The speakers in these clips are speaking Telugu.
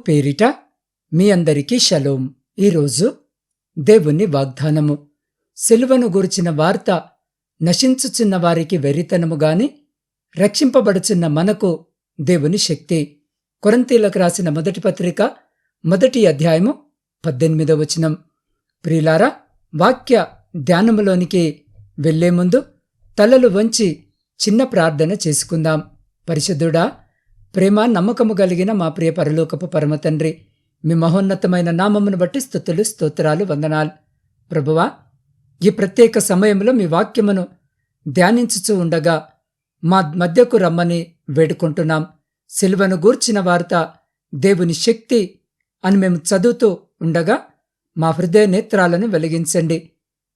పేరిట మీ అందరికీ షలోం. ఈరోజు దేవుని వాగ్దానము. సిలువను గురించిన వార్త నశించుచున్న వారికి వెర్రితనము గాని రక్షింపబడుచున్న మనకు దేవుని శక్తి. కొరింథీయులకు రాసిన మొదటి పత్రిక 1వ అధ్యాయము 18వ వచనం. ప్రియులారా, వాక్య ధ్యానములోనికి వెళ్లే ముందు తలలు వంచి చిన్న ప్రార్థన చేసుకుందాం. పరిశుద్ధుడా, ప్రేమ నమ్మకము కలిగిన మా ప్రియ పరలోకపు పరమ తండ్రి, మీ మహోన్నతమైన నామమును బట్టి స్తుతులు, స్తోత్రాలు, వందనాలు. ప్రభువా, ఈ ప్రత్యేక సమయంలో మీ వాక్యమును ధ్యానించుచూ ఉండగా మా మధ్యకు రమ్మని వేడుకుంటున్నాం. సిలువను గూర్చిన వార్త దేవుని శక్తి అని మేము చదువుతూ ఉండగా మా హృదయ నేత్రాలను వెలిగించండి.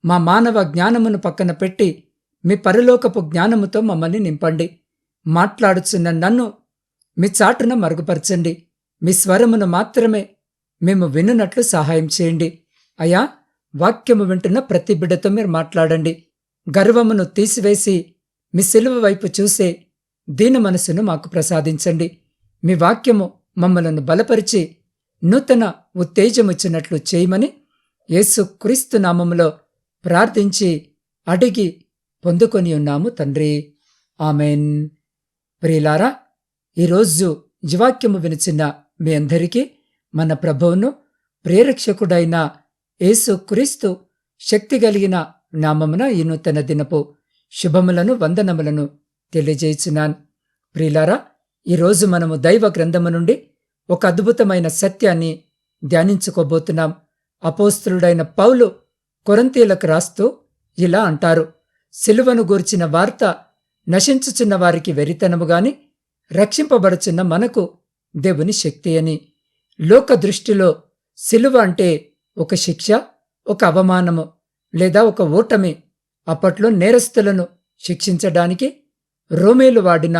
మా మానవ జ్ఞానమును పక్కన పెట్టి మీ పరలోకపు జ్ఞానముతో మమ్మల్ని నింపండి. మాట్లాడుచున్న నన్ను మీ చాటున మరుగుపరచండి. మీ స్వరమును మాత్రమే మేము వినున్నట్లు సహాయం చేయండి. అయా, వాక్యము వింటున్న ప్రతి బిడ్డతో మీరు మాట్లాడండి. గర్వమును తీసివేసి మీ సిలువ వైపు చూసే దీన మనసును మాకు ప్రసాదించండి. మీ వాక్యము మమ్మలను బలపరిచి నూతన ఉత్తేజమిచ్చినట్లు చేయమని యేసుక్రీస్తు నామములో ప్రార్థించి అడిగి పొందుకొని ఉన్నాము తండ్రి. ఆమెన్. ప్రియులారా, ఈరోజు జీవాక్యము వినిచిన మీ అందరికీ మన ప్రభువును ప్రేరక్షకుడైన యేసుక్రీస్తు శక్తి కలిగిన నామమున ఈ నూతన దినపు శుభములను, వందనములను తెలియజేయుచున్నాను. ప్రియులారా, ఈరోజు మనము దైవ గ్రంథము నుండి ఒక అద్భుతమైన సత్యాన్ని ధ్యానించుకోబోతున్నాం. అపోస్తలుడైన పౌలు కొరింథీయులకు రాస్తూ ఇలా అంటారు: సిలువను గూర్చిన వార్త నశించుచున్న వారికి వెర్రితనము గాని రక్షింపబడుచున్న మనకు దేవుని శక్తి అని. లోక దృష్టిలో సిలువ అంటే ఒక శిక్ష, ఒక అవమానము లేదా ఒక ఓటమి. అప్పట్లో నేరస్తులను శిక్షించడానికి రోమేలు వాడిన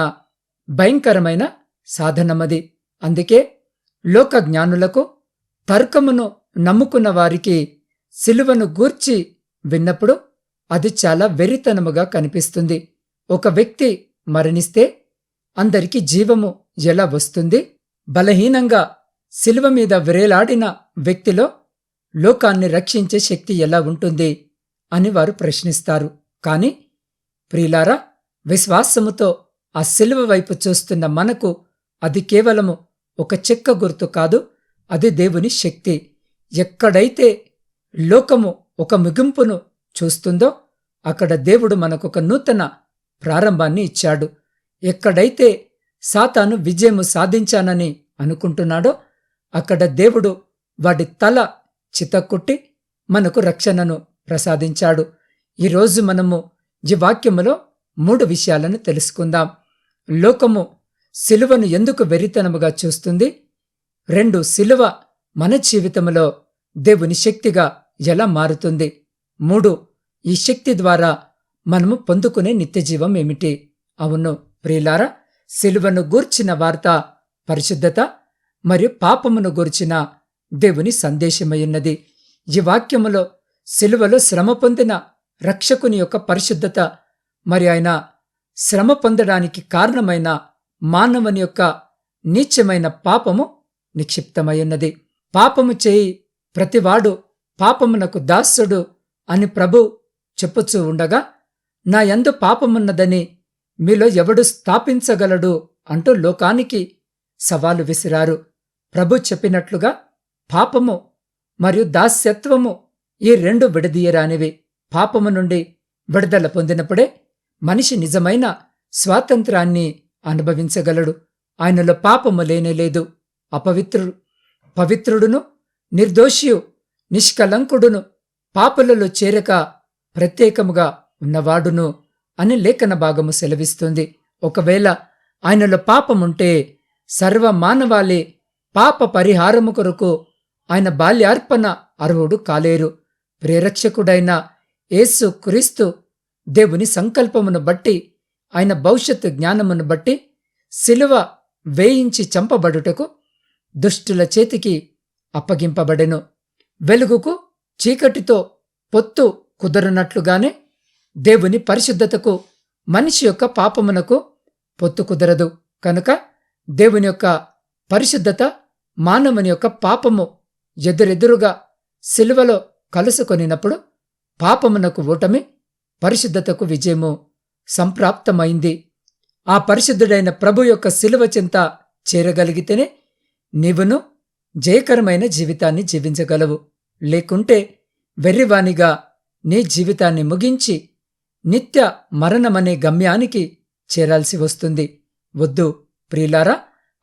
భయంకరమైన సాధనమది. అందుకే లోక జ్ఞానులకు, తర్కమును నమ్ముకున్న వారికి సిలువను గూర్చి విన్నప్పుడు అది చాలా వెర్రితనముగా కనిపిస్తుంది. ఒక వ్యక్తి మరణిస్తే అందరికీ జీవము ఎలా వస్తుంది? బలహీనంగా సిలువ మీద వ్రేలాడిన వ్యక్తిలో లోకాన్ని రక్షించే శక్తి ఎలా ఉంటుంది అని వారు ప్రశ్నిస్తారు. కాని ప్రియులారా, విశ్వాసముతో ఆ సిలువ వైపు చూస్తున్న మనకు అది కేవలము ఒక చెక్క గుర్తు కాదు, అది దేవుని శక్తి. ఎక్కడైతే లోకము ఒక ముగింపును చూస్తుందో అక్కడ దేవుడు మనకొక నూతన ప్రారంభాన్ని ఇచ్చాడు. ఎక్కడైతే సాతాను విజయము సాధించానని అనుకుంటున్నాడో అక్కడ దేవుడు వాడి తల చితక్కొట్టి మనకు రక్షణను ప్రసాదించాడు. ఈరోజు మనము ఈ వాక్యములో 3 విషయాలను తెలుసుకుందాం. లోకము సిలువను ఎందుకు వెర్రితనముగా చూస్తుంది? 2, సిలువ మన జీవితంలో దేవుని శక్తిగా ఎలా మారుతుంది? 3, ఈ శక్తి ద్వారా మనము పొందుకునే నిత్యజీవం ఏమిటి? అవును ప్రియులారా, సిలువను గూర్చిన వార్త పరిశుద్ధత మరియు పాపమును గూర్చిన దేవుని సందేశమయ్యున్నది. ఈ వాక్యములో సిలువలో శ్రమ పొందిన రక్షకుని యొక్క పరిశుద్ధత మరి ఆయన శ్రమ పొందడానికి కారణమైన మానవుని యొక్క నీచమైన పాపము నిక్షిప్తమయ్యున్నది. పాపము చేయి ప్రతివాడు పాపమునకు దాసుడు అని ప్రభు చెప్పుచూ ఉండగా, నా యందు పాపమున్నదని మీలో ఎవడు స్థాపించగలడు అంటూ లోకానికి సవాలు విసిరారు. ప్రభు చెప్పినట్లుగా పాపము మరియు దాస్యత్వము ఈ 2 విడదీయరానివి. పాపము నుండి విడుదల పొందినప్పుడే మనిషి నిజమైన స్వాతంత్రాన్ని అనుభవించగలడు. ఆయనలో పాపము లేనేలేదు. అపవిత్రుడు పవిత్రుడును, నిర్దోషియు, నిష్కలంకుడును, పాపులలో చేరక ప్రత్యేకముగా ఉన్నవాడును అని లేఖన భాగము సెలవిస్తుంది. ఒకవేళ ఆయనలో పాపముంటే సర్వ మానవాళి పాప పరిహారము కొరకు ఆయన బాల్యార్పణ అర్హుడు కాలేరు. ప్రేరక్షకుడైన యేసు క్రీస్తు దేవుని సంకల్పమును బట్టి, ఆయన భవిష్యత్తు జ్ఞానమును బట్టి సిలువ వేయించి చంపబడుటకు దుష్టుల చేతికి అప్పగింపబడెను. వెలుగుకు చీకటితో పొత్తు కుదరనట్లుగానే దేవుని పరిశుద్ధతకు మనిషి యొక్క పాపమునకు పొత్తు కుదరదు. కనుక దేవుని యొక్క పరిశుద్ధత మానవుని యొక్క పాపము ఎదురెదురుగా సిలువలో కలుసుకొనినప్పుడు పాపమునకు ఓటమి, పరిశుద్ధతకు విజయము సంప్రాప్తమైంది. ఆ పరిశుద్ధుడైన ప్రభు యొక్క సిలువ చింత చేరగలిగితేనే నీవును జయకరమైన జీవితాన్ని జీవించగలవు. లేకుంటే వెర్రివానిగా నీ జీవితాన్ని ముగించి నిత్య మరణమనే గమ్యానికి చేరాల్సి వస్తుంది. వద్దు ప్రియులారా,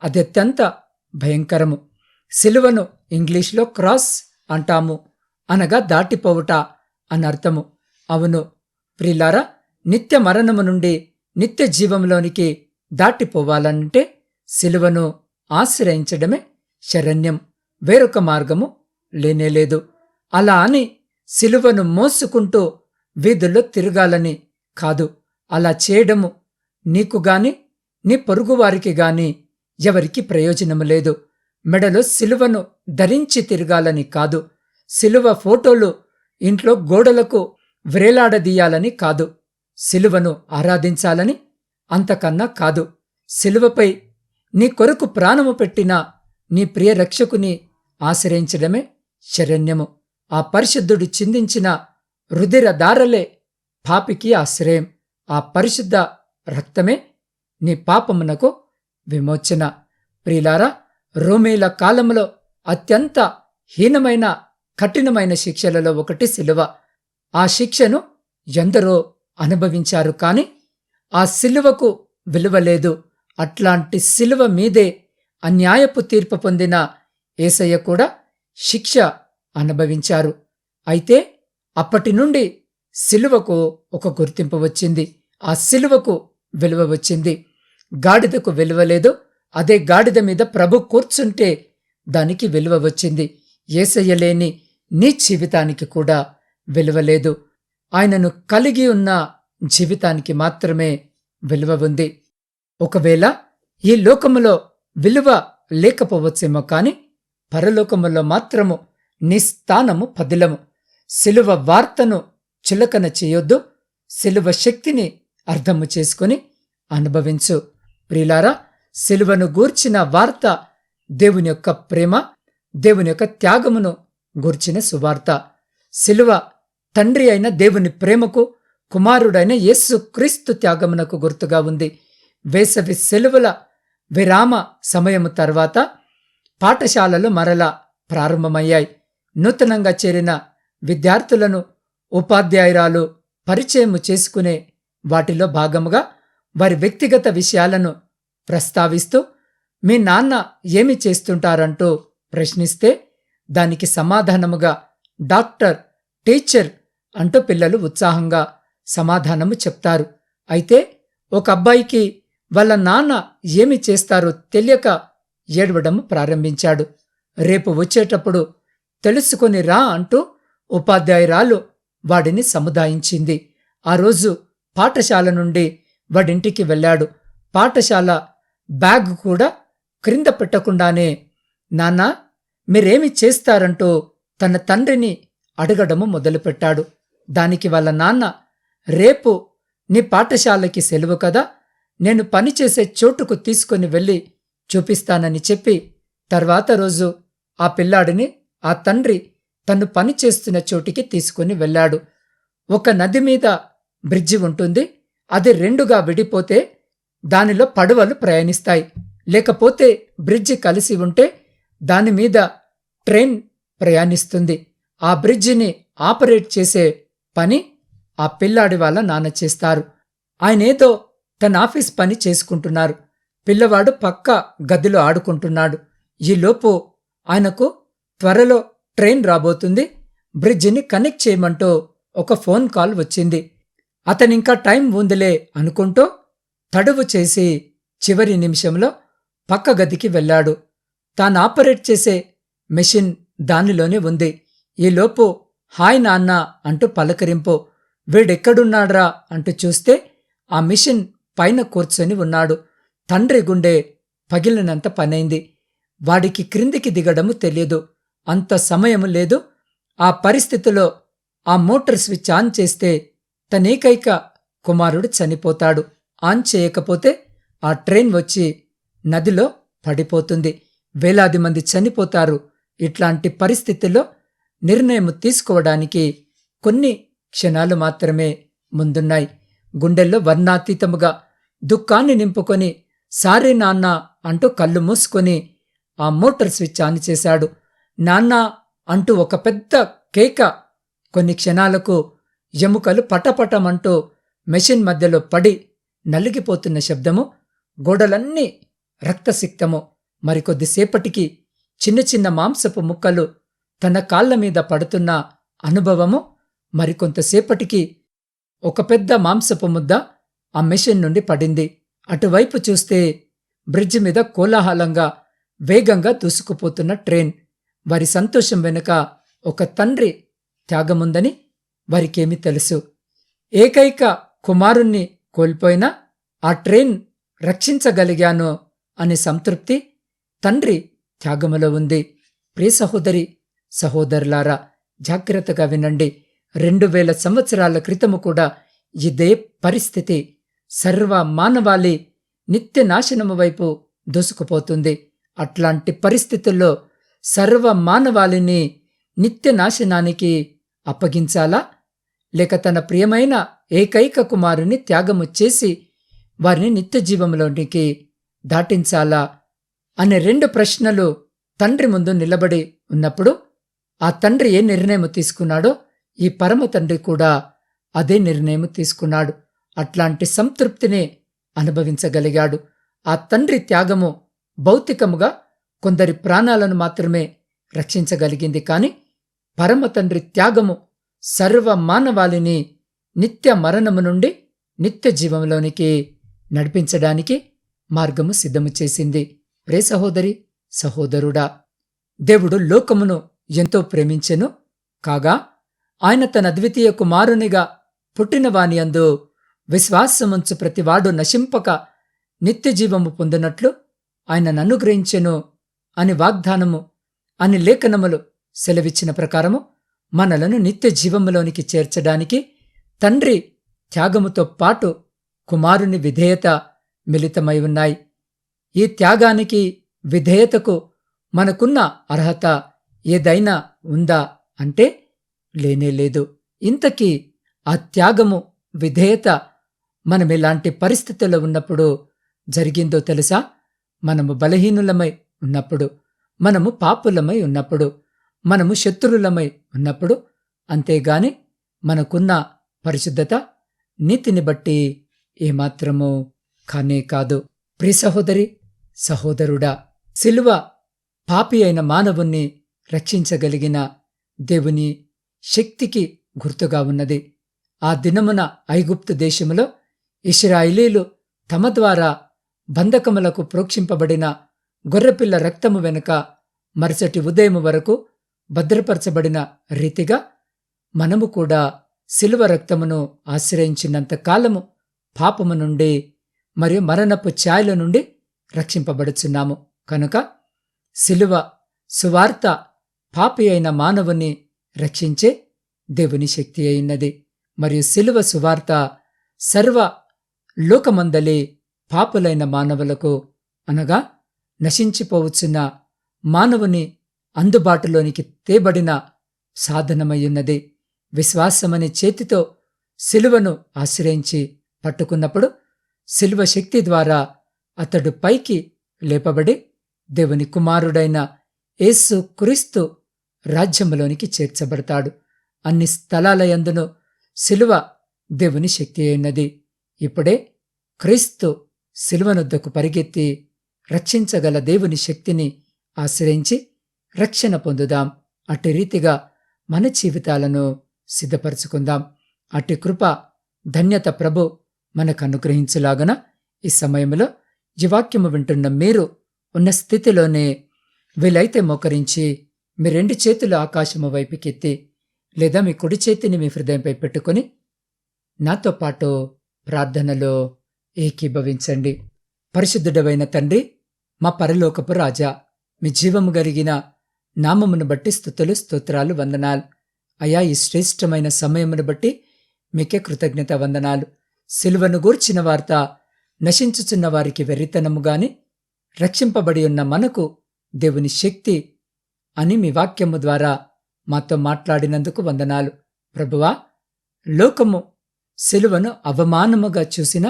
అది అత్యంత భయంకరము. సిలువను ఇంగ్లీష్లో క్రాస్ అంటాము, అనగా దాటిపోవుట అనర్థము. అవును ప్రియులారా, నిత్య మరణము నుండి నిత్య జీవంలోనికి దాటిపోవాలంటే సిలువను ఆశ్రయించడమే శరణ్యం. వేరొక మార్గము లేనేలేదు. అలా అని సిలువను మోసుకుంటూ వీధుల్లో తిరగాలని కాదు. అలా చేయడము నీకు గాని నీ పొరుగువారికి గాని ఎవరికి ప్రయోజనము లేదు. మెడలో సిలువను ధరించి తిరగాలని కాదు. సిలువ ఫోటోలు ఇంట్లో గోడలకు వ్రేలాడదీయాలని కాదు. సిలువను ఆరాధించాలని, అంతకన్నా కాదు. సిలువపై నీ కొరకు ప్రాణము పెట్టిన నీ ప్రియ రక్షకుని ఆశ్రయించడమే శరణ్యము. ఆ పరిశుద్ధుడు చిందించిన రుధిర దారలే పాపికి ఆశ్రయం. ఆ పరిశుద్ధ రక్తమే నీ పాపమునకు విమోచన. ప్రియులారా, రోమీల కాలంలో అత్యంత హీనమైన కఠినమైన శిక్షలలో ఒకటి సిలువ. ఆ శిక్షను ఎందరో అనుభవించారు, కాని ఆ సిలువకు విలువలేదు. అట్లాంటి సిలువ మీదే అన్యాయపు తీర్పు పొందిన యేసయ్య కూడా శిక్ష అనుభవించారు. అయితే అప్పటి నుండి సిలువకు ఒక గుర్తింపు వచ్చింది. ఆ సిలువకు విలువ వచ్చింది. గాడిదకు విలువ లేదు, అదే గాడిద మీద ప్రభు కూర్చుంటే దానికి విలువ వచ్చింది. యేసయ్య లేని నీ జీవితానికి కూడా విలువ లేదు. ఆయనను కలిగి ఉన్న జీవితానికి మాత్రమే విలువ ఉంది. ఒకవేళ ఈ లోకములో విలువ లేకపోవచ్చేమో కాని పరలోకములో మాత్రము నీ స్థానము పదిలము. సిలువ వార్తను చులకన చేయొద్దు. సిలువ శక్తిని అర్థము చేసుకుని అనుభవించు. ప్రియులారా, సిలువను గూర్చిన వార్త దేవుని యొక్క ప్రేమ, దేవుని యొక్క త్యాగమును గూర్చిన సువార్త. సిలువ తండ్రి అయిన దేవుని ప్రేమకు, కుమారుడైన యేసు క్రీస్తు త్యాగమునకు గుర్తుగా ఉంది. వేసవి సెలవుల విరామ సమయము తర్వాత పాఠశాలలు మరలా ప్రారంభమయ్యాయి. నూతనంగా చేరిన విద్యార్థులను ఉపాధ్యాయురాలు పరిచయము చేసుకునే వాటిలో భాగముగా వారి వ్యక్తిగత విషయాలను ప్రస్తావిస్తూ మీ నాన్న ఏమి చేస్తుంటారంటూ ప్రశ్నిస్తే దానికి సమాధానముగా డాక్టర్, టీచర్ అంటూ పిల్లలు ఉత్సాహంగా సమాధానము చెప్తారు. అయితే ఒక అబ్బాయికి వాళ్ళ నాన్న ఏమి చేస్తారో తెలియక ఏడవడము ప్రారంభించాడు. రేపు వచ్చేటప్పుడు తెలుసుకొని రా అంటూ ఉపాధ్యాయురాలు వాడిని సముదాయించింది. ఆ రోజు పాఠశాల నుండి వాడింటికి వెళ్ళాడు. పాఠశాల బ్యాగ్ కూడా క్రింద పెట్టకుండానే నాన్నా మీరేమి చేస్తారంటూ తన తండ్రిని అడగడము మొదలుపెట్టాడు. దానికి వాళ్ళ నాన్న, రేపు నీ పాఠశాలకి సెలవు కదా, నేను పనిచేసే చోటుకు తీసుకుని వెళ్ళి చూపిస్తానని చెప్పి తర్వాత రోజు ఆ పిల్లాడిని ఆ తండ్రి తను పనిచేస్తున్న చోటికి తీసుకుని వెళ్ళాడు. ఒక నది మీద బ్రిడ్జి ఉంటుంది. అది రెండుగా విడిపోతే దానిలో పడవలు ప్రయాణిస్తాయి. లేకపోతే బ్రిడ్జి కలిసి ఉంటే దానిమీద ట్రైన్ ప్రయాణిస్తుంది. ఆ బ్రిడ్జిని ఆపరేట్ చేసే పని ఆ పిల్లాడి వాళ్ళ నాన్న చేస్తారు. ఆయనేదో తన ఆఫీస్ పని చేసుకుంటున్నారు. పిల్లవాడు పక్క గదిలో ఆడుకుంటున్నాడు. ఈలోపు ఆయనకు త్వరలో ట్రైన్ రాబోతుంది, బ్రిడ్జిని కనెక్ట్ చేయమంటూ ఒక ఫోన్ కాల్ వచ్చింది. అతనింకా టైం ఉందిలే అనుకుంటూ తడువు చేసి చివరి నిమిషంలో పక్క గదికి వెళ్ళాడు. తాను ఆపరేట్ చేసే మెషిన్ దానిలోనే ఉంది. ఈలోపు హాయ్ నాన్న అంటూ పలకరింపు. వీడెక్కడున్నాడ్రా అంటూ చూస్తే ఆ మిషన్ పైన కూర్చొని ఉన్నాడు. తండ్రి గుండె పగిలినంత పనైంది. వాడికి క్రిందికి దిగడము తెలియదు. అంత సమయము లేదు. ఆ పరిస్థితిలో ఆ మోటార్ స్విచ్ ఆన్ చేస్తే తనేకైక కుమారుడు చనిపోతాడు. ఆన్ చేయకపోతే ఆ ట్రైన్ వచ్చి నదిలో పడిపోతుంది. వేలాది మంది చనిపోతారు. ఇట్లాంటి పరిస్థితుల్లో నిర్ణయం తీసుకోవడానికి కొన్ని క్షణాలు మాత్రమే ముందున్నాయి. గుండెల్లో వర్ణాతీతముగా దుఃఖాన్ని నింపుకొని సారీ నాన్న అంటూ కళ్ళు మూసుకొని ఆ మోటార్ స్విచ్ ఆన్ చేశాడు. నాన్న అంటూ ఒక పెద్ద కేక. కొన్ని క్షణాలకు ఎముకలు పటపటమంటూ మెషిన్ మధ్యలో పడి నలిగిపోతున్న శబ్దము, గోడలన్నీ రక్తసిక్తము. మరికొద్దిసేపటికి చిన్న చిన్న మాంసపు ముక్కలు తన కాళ్ల మీద పడుతున్న అనుభవము. మరికొంతసేపటికి ఒక పెద్ద మాంసపు ముద్ద ఆ మెషిన్ నుండి పడింది. అటువైపు చూస్తే బ్రిడ్జి మీద కోలాహలంగా వేగంగా దూసుకుపోతున్న ట్రైన్. వారి సంతోషం వెనుక ఒక తండ్రి త్యాగముందని వారికేమి తెలుసు? ఏకైక కుమారుణ్ణి కోల్పోయినా ఆ ట్రైన్ రక్షించగలిగాను అనే సంతృప్తి తండ్రి త్యాగములో ఉంది. ప్రియ సహోదరి సహోదరులారా, జాగ్రత్తగా వినండి. 2000 సంవత్సరాల క్రితము కూడా ఇదే పరిస్థితి. సర్వ మానవాళి నిత్య నాశనము వైపు దూసుకుపోతుంది. అట్లాంటి పరిస్థితుల్లో సర్వ మానవాళిని నిత్య నాశనానికి అప్పగించాలా, లేక తన ప్రియమైన ఏకైక కుమారుని త్యాగము చేసి వారిని నిత్య జీవంలోనికి దాటించాలా అనే 2 ప్రశ్నలు తండ్రి ముందు నిలబడి ఉన్నప్పుడు ఆ తండ్రి ఏ నిర్ణయం తీసుకున్నాడో ఈ పరమ తండ్రి కూడా అదే నిర్ణయం తీసుకున్నాడు. అట్లాంటి సంతృప్తిని అనుభవించగలిగాడు. ఆ తండ్రి త్యాగము భౌతికముగా కొందరి ప్రాణాలను మాత్రమే రక్షించగలిగింది. కాని పరమ తండ్రి త్యాగము సర్వ మానవాళిని నిత్య మరణము నుండి నిత్య జీవంలోనికి నడిపించడానికి మార్గము సిద్ధము చేసింది. ప్రే సహోదరి సహోదరుడా, దేవుడు లోకమును ఎంతో ప్రేమించెను కాగా ఆయన తన అద్వితీయ కుమారునిగా పుట్టినవాని యందు విశ్వాసముంచు ప్రతివాడు నశింపక నిత్యజీవము పొందినట్లు ఆయనను అనుగ్రహించెను అని వాగ్దానము అని లేఖనములు సెలవిచ్చిన ప్రకారము మనలను నిత్య జీవములోనికి చేర్చడానికి తండ్రి త్యాగముతో పాటు కుమారుని విధేయత మిళితమై ఉన్నాయి. ఈ త్యాగానికి విధేయతకు మనకున్న అర్హత ఏదైనా ఉందా అంటే లేనేలేదు. ఇంతకీ ఆ త్యాగము విధేయత మనమిలాంటి పరిస్థితుల్లో ఉన్నప్పుడు జరిగిందో తెలుసా? మనము బలహీనులమై ఉన్నప్పుడు, మనము పాపులమై ఉన్నప్పుడు, మనము శత్రువులమై ఉన్నప్పుడు. అంతేగాని మనకున్న పరిశుద్ధత నీతిని బట్టి ఏమాత్రమూ కానే కాదు. ప్రియ సహోదరి సహోదరుడా, సిలువ పాపి అయిన మానవుణ్ణి రక్షించగలిగిన దేవుని శక్తికి గుర్తుగా ఉన్నది. ఆ దినమున ఐగుప్తు దేశములో ఇశ్రాయేలీలు తమ ద్వారా బంధకములకు ప్రోక్షింపబడిన గొర్రెపిల్ల రక్తము వెనుక మరుసటి ఉదయము వరకు భద్రపరచబడిన రీతిగా మనము కూడా సిలువ రక్తమును ఆశ్రయించినంత కాలము పాపము నుండి మరియు మరణపు ఛాయల నుండి రక్షింపబడుచున్నాము. కనుక సిలువ సువార్త పాపి అయిన మానవుని రక్షించే దేవుని శక్తి అయినది. మరియు సిలువ సువార్త సర్వ లోకమందలి పాపులైన మానవులకు అనగా నశించిపోవచ్చున్న మానవుని అందుబాటులోనికి తేబడిన సాధనమయ్యున్నది. విశ్వాసమనే చేతితో సిలువను ఆశ్రయించి పట్టుకున్నప్పుడు సిలువ శక్తి ద్వారా అతడు పైకి లేపబడి దేవుని కుమారుడైన యేసు క్రీస్తు రాజ్యములోనికి చేర్చబడతాడు. అన్ని స్థలాలయందును సిలువ దేవుని శక్తి అయినది. ఇప్పుడే క్రీస్తు సిలువనొద్దకు పరిగెత్తి రక్షించగల దేవుని శక్తిని ఆశ్రయించి రక్షణ పొందుదాం. అట్టి రీతిగా మన జీవితాలను సిద్ధపరచుకుందాం. అట్టి కృప ధన్యత ప్రభు మనకు అనుగ్రహించులాగన ఈ సమయంలో ఈ వాక్యము వింటున్న మీరు ఉన్న స్థితిలోనే వీలైతే మోకరించి మీ 2 చేతులు ఆకాశము వైపుకెత్తి లేదా మీ కుడి చేతిని మీ హృదయంపై పెట్టుకుని నాతో పాటు ప్రార్థనలో ఏకీభవించండి. పరిశుద్ధుడవైన తండ్రి, మా పరలోకపు రాజా, మీ జీవము కలిగిన నామమును బట్టి స్తుతులు స్తోత్రాలు వందనాలు అయా. ఈ శ్రేష్టమైన సమయమును బట్టి మీకే కృతజ్ఞత వందనాలు. సిలువను గూర్చిన వార్త నశించుచున్న వారికి వెర్రితనముగాని, రక్షింపబడి ఉన్న మనకు దేవుని శక్తి అని మీ వాక్యము ద్వారా మాతో మాట్లాడినందుకు వందనాలు. ప్రభువా, లోకము సిలువను అవమానముగా చూసినా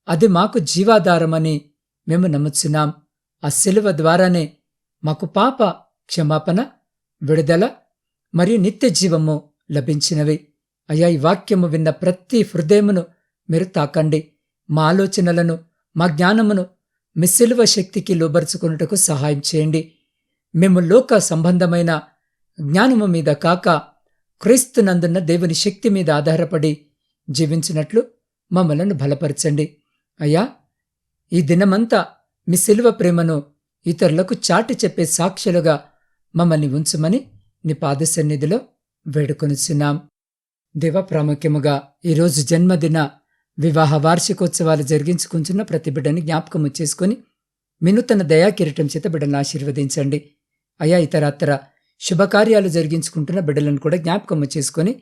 అది మాకు జీవాధారమని మేము నమ్ముచున్నాం. ఆ సిలువ ద్వారానే మాకు పాప క్షమాపణ, విడుదల మరియు నిత్య జీవము లభించినవి. అయ్యా, ఈ వాక్యము విన్న ప్రతి హృదయమును మీరు తాకండి. మా ఆలోచనలను, మా జ్ఞానమును మీ సిలువ శక్తికి లోబరుచుకున్నటకు సహాయం చేయండి. మేము లోక సంబంధమైన జ్ఞానము మీద కాక క్రీస్తునందున్న దేవుని శక్తి మీద ఆధారపడి జీవించినట్లు మమ్మలను బలపరచండి. అయ్యా, ఈ దినమంతా మీ సిలువ ప్రేమను ఇతరులకు చాటి చెప్పే సాక్షులుగా మమ్మల్ని ఉంచుమని నీ పాద సన్నిధిలో వేడుకొనుచున్నాం. దేవ, ప్రాముఖ్యముగా ఈరోజు జన్మదిన వివాహ వార్షికోత్సవాలు జరిగించుకుంటున్న ప్రతి బిడ్డని జ్ఞాపకము చేసుకుని మీ నూతన దయాకిరీటం చేత బిడ్డలను ఆశీర్వదించండి. అయా, ఇతరత్ర శుభకార్యాలు జరిగించుకుంటున్న బిడ్డలను కూడా జ్ఞాపకము చేసుకుని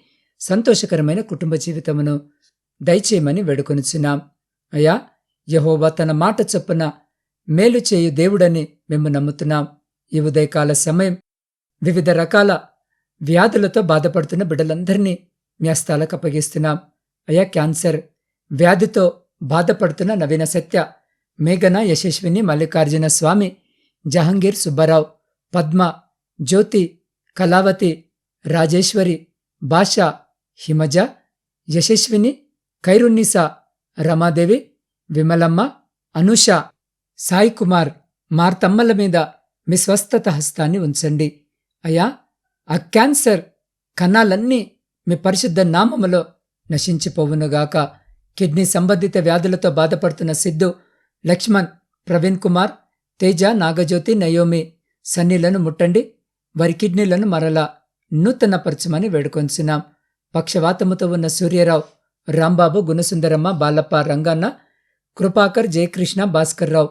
సంతోషకరమైన కుటుంబ జీవితమును దయచేయమని వేడుకొనుచున్నాం. అయా, యెహోవా తన మాట చొప్పున మేలు చేయు దేవుడని మేము నమ్ముతున్నాం. ఈ ఉదయకాల సమయం వివిధ రకాల వ్యాధులతో బాధపడుతున్న బిడ్డలందరినీ మీ హస్తాలకు అప్పగిస్తున్నాం. అయా, క్యాన్సర్ వ్యాధితో బాధపడుతున్న నవీన సత్య, మేఘన, యశస్విని, మల్లికార్జున స్వామి, జహంగీర్, సుబ్బారావు, పద్మ, జ్యోతి, కళావతి, రాజేశ్వరి, భాష, హిమజ, యశస్విని, ఖైరున్నీసా, రమాదేవి, విమలమ్మ, అనూష, సాయి కుమార్, మార్తమ్మల మీద మీ స్వస్థత హస్తాన్ని ఉంచండి. అయ్యా, ఆ క్యాన్సర్ కణాలన్నీ మీ పరిశుద్ధ నామములో నశించిపోవునుగాక. కిడ్నీ సంబంధిత వ్యాధులతో బాధపడుతున్న సిద్ధు, లక్ష్మణ్, ప్రవీణ్ కుమార్, తేజ, నాగజ్యోతి, నయోమి, సన్నీలను ముట్టండి. వారి కిడ్నీలను మరలా నూతనపరచమని వేడుకొంచున్నాం. పక్షవాతముతో ఉన్న సూర్యరావు, రాంబాబు, గుణసుందరమ్మ, బాలప్ప, రంగన్న, కృపాకర్, జయకృష్ణ, భాస్కర్రావు,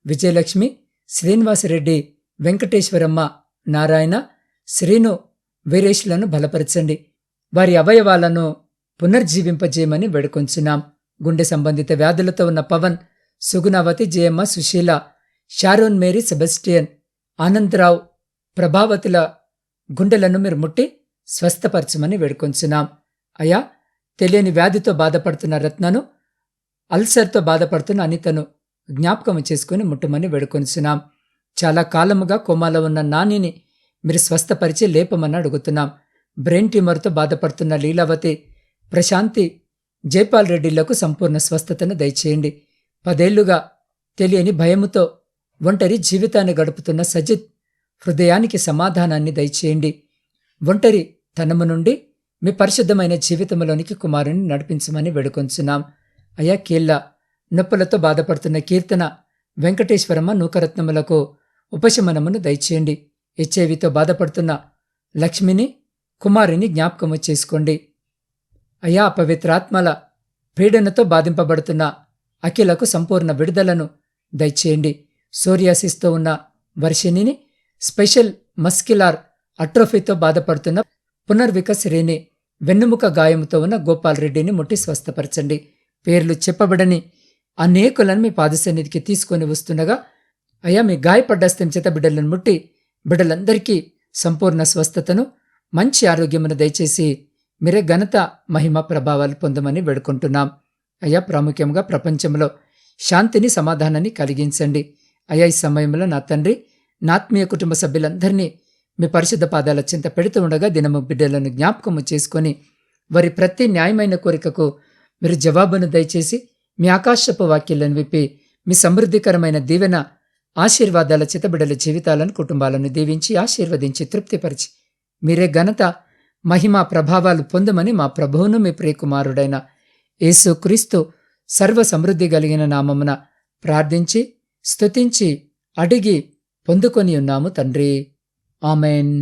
విజయలక్ష్మి, శ్రీనివాసరెడ్డి, వెంకటేశ్వరమ్మ, నారాయణ, శ్రీను, వీరేష్లను బలపరచండి. వారి అవయవాలను పునర్జీవింపజేయమని వేడుకొంచున్నాం. గుండె సంబంధిత వ్యాధులతో ఉన్న Pavan, Sugunavathi, Jayamma, Sushila, Sharon, Mary, Sebastian, Anandarao, ప్రభావతుల గుండెలను మీరు ముట్టి స్వస్థపరచమని వేడుకొంచున్నాం. అయా, తెలియని వ్యాధితో బాధపడుతున్న రత్నను, అల్సర్తో బాధపడుతున్న అనితను జ్ఞాపకము చేసుకుని ముట్టమని వేడుకొంచున్నాం. చాలా కాలముగా కోమాలో ఉన్న నానిని మీరు స్వస్థపరిచి లేపమని అడుగుతున్నాం. బ్రెయిన్ ట్యూమర్తో బాధపడుతున్న లీలావతి, ప్రశాంతి, జైపాల్ రెడ్డిలకు సంపూర్ణ స్వస్థతను దయచేయండి. 10 ఏళ్లుగా తెలియని భయముతో ఒంటరి జీవితాన్ని గడుపుతున్న సజిత్ హృదయానికి సమాధానాన్ని దయచేయండి. ఒంటరి తనము నుండి మీ పరిశుద్ధమైన జీవితంలోనికి కుమారుని నడిపించమని వేడుకొంచున్నాం. అయా, కీళ్ల నొప్పులతో బాధపడుతున్న కీర్తన, వెంకటేశ్వరమ్మ, నూకరత్నములకు ఉపశమనమును దయచేయండి. హెచ్ఐవితో బాధపడుతున్న లక్ష్మిని, కుమారుని జ్ఞాపకము చేసుకోండి. అయా, అపవిత్రాత్మల పీడనతో బాధింపబడుతున్న అఖిలకు సంపూర్ణ విడుదలను దయచేయండి. సోరియాసిస్తో ఉన్న వర్షిణిని, స్పెషల్ మస్క్యులార్ అట్రోఫీతో బాధపడుతున్న పునర్వికశ్రేణి, వెన్నుముక గాయముతో ఉన్న గోపాల్ రెడ్డిని ముట్టి స్వస్థపరచండి. పేర్లు చెప్పబడని అనేకులను మీ పాదసన్నిధికి తీసుకొని వస్తుండగా అయ్యా, మీ గాయపడ్డ హస్తం చేత బిడ్డలను ముట్టి బిడ్డలందరికీ సంపూర్ణ స్వస్థతను, మంచి ఆరోగ్యమును దయచేసి మీరే ఘనత, మహిమ, ప్రభావాలు పొందమని వేడుకుంటున్నాం. అయ్యా, ప్రాముఖ్యంగా ప్రపంచంలో శాంతిని, సమాధానాన్ని కలిగించండి. అయ్యా, ఈ సమయంలో నా తండ్రి, నా ఆత్మీయ కుటుంబ సభ్యులందరినీ మీ పరిశుద్ధ పాదాల చింత పెడుతూ ఉండగా దినము బిడ్డలను జ్ఞాపకము చేసుకొని వారి ప్రతి న్యాయమైన కోరికకు మీరు జవాబును దయచేసి మీ ఆకాశపు వాక్యాలను విప్పి మీ సమృద్ధికరమైన దీవెన, ఆశీర్వాదాల చేత బిడ్డల జీవితాలను, కుటుంబాలను దీవించి ఆశీర్వదించి తృప్తిపరిచి మీరే ఘనత, మహిమ, ప్రభావాలు పొందమని మా ప్రభువును మీ ప్రియకుమారుడైన యేసు క్రీస్తు సర్వ సమృద్ధి కలిగిన నామమున ప్రార్థించి స్తుతించి అడిగి పొందుకొని ఉన్నాము తండ్రి. ఆమెన్.